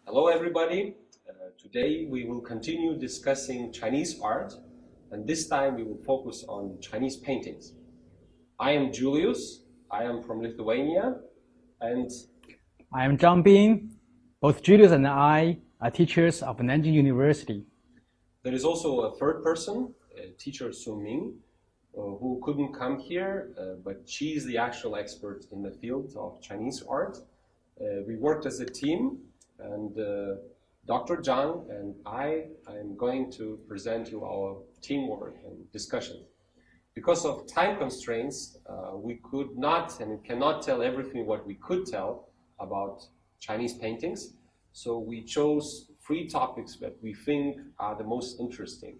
Hello everybody. Today we will continue discussing Chinese art, and this time we will focus on Chinese paintings. I am Julius, I am from Lithuania, and I am Zhang Bin. Both Julius and I are teachers of Nanjing University. There is also a third person, teacher Su Ming, who couldn't come here, but she is the actual expert in the field of Chinese art. We worked as a team, and Dr. Zhang and I am going to present you our teamwork and discussion. Because of time constraints, we could not and cannot tell everything what we could tell about Chinese paintings. So we chose 3 topics that we think are the most interesting.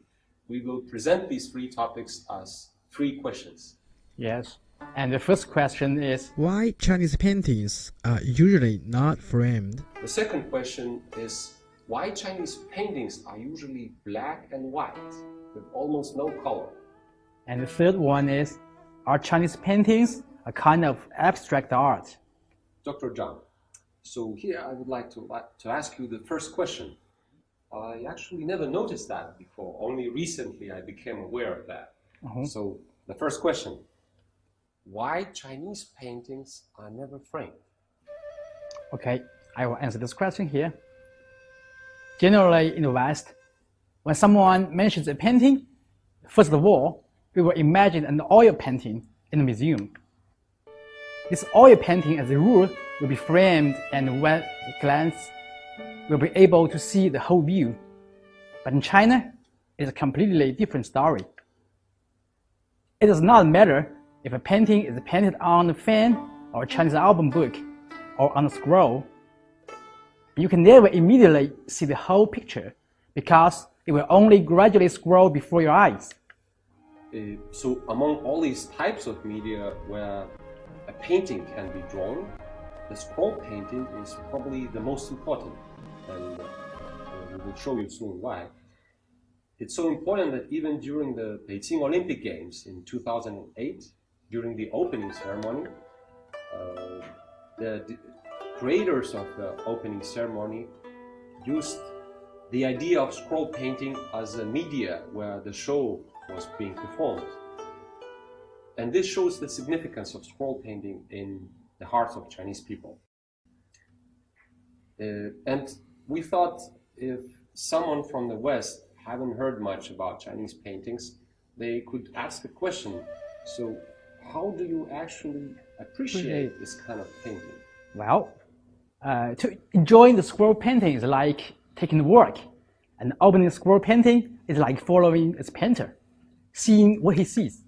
We will present these 3 topics as 3 questions. Yes. And the first question is, why Chinese paintings are usually not framed? The second question is, why Chinese paintings are usually black and white with almost no color? And the third one is, are Chinese paintings a kind of abstract art? Dr. Zhang, so here I would like to ask you the first question. I actually never noticed that before. Only recently I became aware of that. So the first question, why Chinese paintings are never framed? Okay, I will answer this question here. Generally in the West, when someone mentions a painting, first of all, we will imagine an oil painting in a museum. This oil painting, as a rule, will be framed, and when we glance, we'll be able to see the whole view. But in China, it's a completely different story. It does not matter if a painting is painted on a fan or a Chinese album book or on a scroll. You can never immediately see the whole picture because it will only gradually scroll before your eyes. So among all these types of media where a painting can be drawn, the scroll painting is probably the most important, and we will show you soon why. It's so important that even during the Beijing Olympic Games in 2008, during the opening ceremony, the creators of the opening ceremony used the idea of scroll painting as a media where the show was being performed. And this shows the significance of scroll painting in the hearts of Chinese people. And we thought if someone from the West haven't heard much about Chinese paintings, they could ask a question. So how do you actually appreciate this kind of painting? Well, to enjoy the scroll painting is like taking work, and opening a scroll painting is like following its painter, seeing what he sees.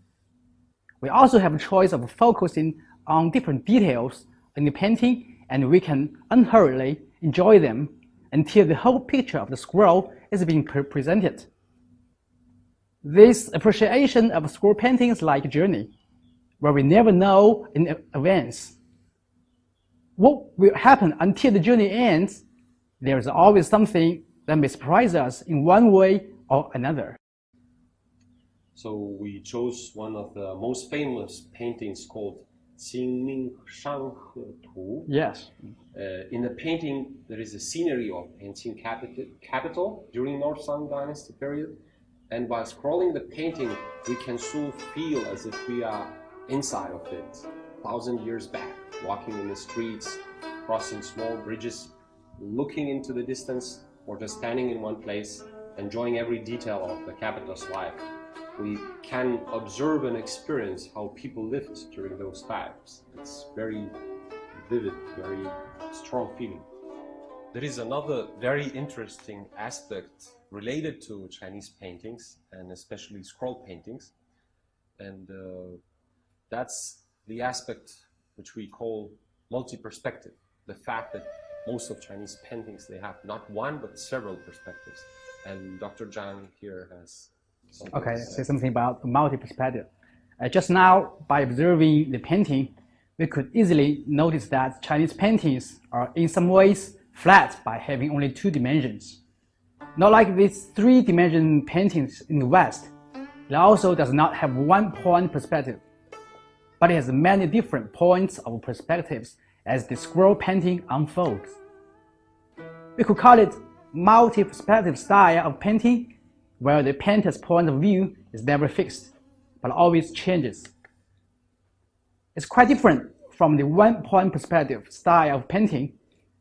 We also have a choice of focusing on different details in the painting, and we can unhurriedly enjoy them until the whole picture of the scroll is being presented. This appreciation of scroll painting is like a journey, where we never know in advance what will happen until the journey ends. There is always something that may surprise us in one way or another. So we chose one of the most famous paintings called Qingming Shanghe Tu. Yes. In the painting, there is a scenery of ancient capital during North Song Dynasty period. And while scrolling the painting, we can so feel as if we are inside of it, 1,000 years back, walking in the streets, crossing small bridges, looking into the distance, or just standing in one place, enjoying every detail of the capital's life. We can observe and experience how people lived during those times. It's very vivid, very strong feeling. There is another very interesting aspect related to Chinese paintings, and especially scroll paintings, and that's the aspect which we call multi-perspective. The fact that most of Chinese paintings, they have not one but several perspectives. And Dr. Zhang here has Okay, say something about multi-perspective. Just now, by observing the painting, we could easily notice that Chinese paintings are in some ways flat by having only 2 dimensions. Not like these 3-dimension paintings in the West. It also does not have one point perspective, but it has many different points of perspectives as the scroll painting unfolds. We could call it multi-perspective style of painting, where the painter's point of view is never fixed, but always changes. It's quite different from the one-point perspective style of painting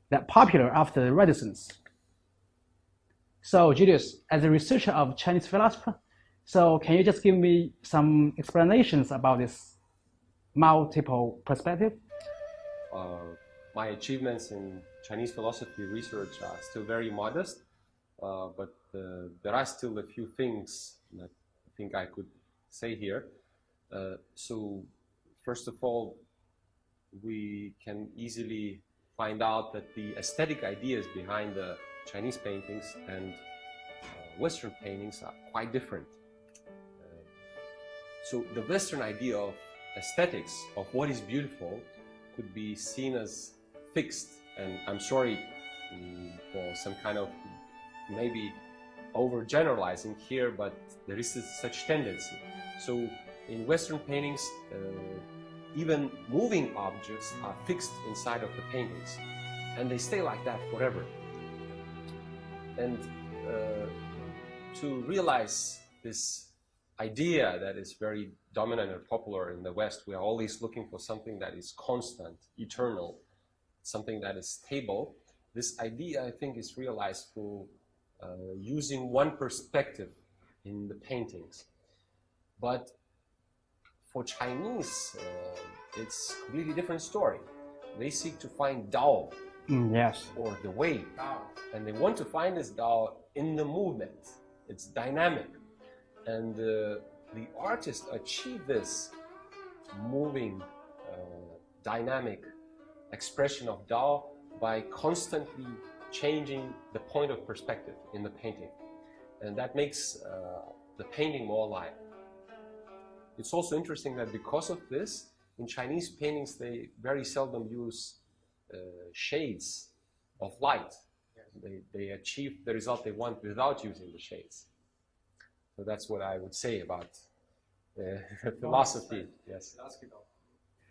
that popular after the Renaissance. So, Julius, as a researcher of Chinese philosophy, so can you just give me some explanations about this multiple perspective? My achievements in Chinese philosophy research are still very modest, but there are still a few things that I think I could say here. So, first of all, we can easily find out that the aesthetic ideas behind the Chinese paintings and Western paintings are quite different. So the Western idea of aesthetics, of what is beautiful, could be seen as fixed, and I'm sorry for some kind of maybe overgeneralizing here, but there is such tendency. So in Western paintings, even moving objects are fixed inside of the paintings, and they stay like that forever. And to realize this idea that is very dominant and popular in the West, we are always looking for something that is constant, eternal, something that is stable. This idea, I think, is realized through using one perspective in the paintings. But for Chinese, it's a completely different story. They seek to find Tao, Yes. or the way, and they want to find this Tao in the movement. It's dynamic, and the artist achieve this moving, dynamic expression of Tao by constantly changing the point of perspective in the painting, and that makes the painting more alive. It's also interesting that because of this, in Chinese paintings they very seldom use shades of light. They achieve the result they want without using the shades. So that's what I would say about philosophy. Yes.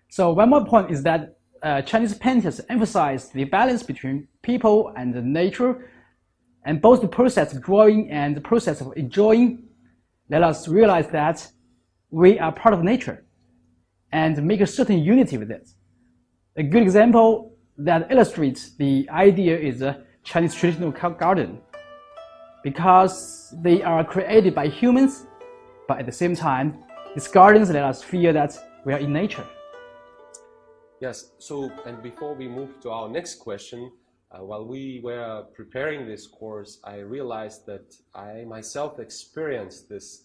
So one more point is that Chinese painters emphasize the balance between people and nature, and both the process of drawing and the process of enjoying let us realize that we are part of nature and make a certain unity with it. A good example that illustrates the idea is a Chinese traditional garden, because they are created by humans, but at the same time, these gardens let us feel that we are in nature. Yes, so, and before we move to our next question, while we were preparing this course, I realized that I myself experienced this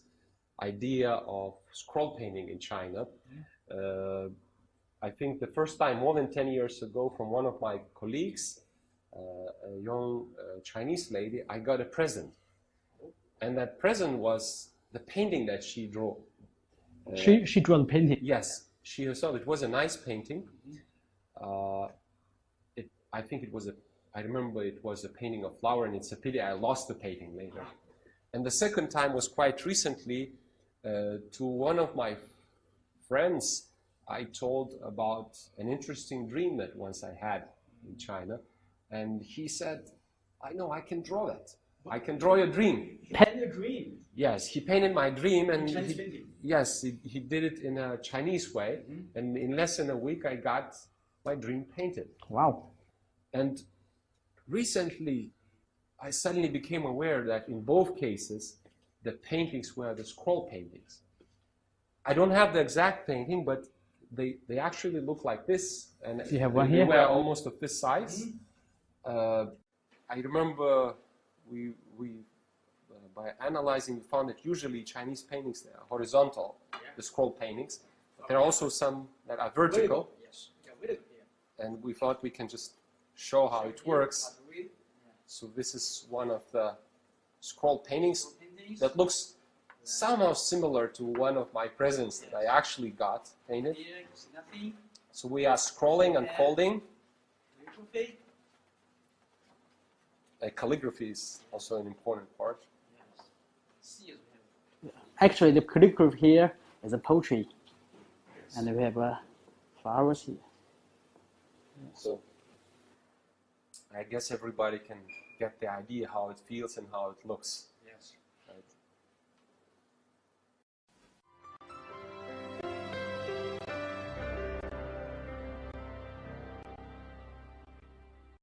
idea of scroll painting in China. I think the first time, more than 10 years ago, from one of my colleagues, a young Chinese lady, I got a present. And that present was the painting that she drew. She drew the painting? Yes, she herself. It was a nice painting. I think it was I remember it was a painting of flower, and it's a pity I lost the painting later. And the second time was quite recently. To one of my friends, I told about an interesting dream that once I had in China, and he said, "I know, I can draw that. I can draw your dream." Paint your dream? Yes, he painted my dream, and Yes, he did it in a Chinese way, and in less than a week I got my dream painted. Wow. And recently, I suddenly became aware that in both cases, the paintings were the scroll paintings. I don't have the exact painting, but they actually look like this, and you have one they here? were almost of this size. I remember we by analyzing, we found that usually Chinese paintings, they are horizontal, the scroll paintings. But there are also some that are vertical, and we thought we can just show how it works. So this is one of the scroll paintings that looks somehow similar to one of my presents that I actually got painted. So we are scrolling and folding. Calligraphy is also an important part. Actually, the calligraphy here is a poetry, and we have flowers here. So I guess everybody can get the idea how it feels and how it looks.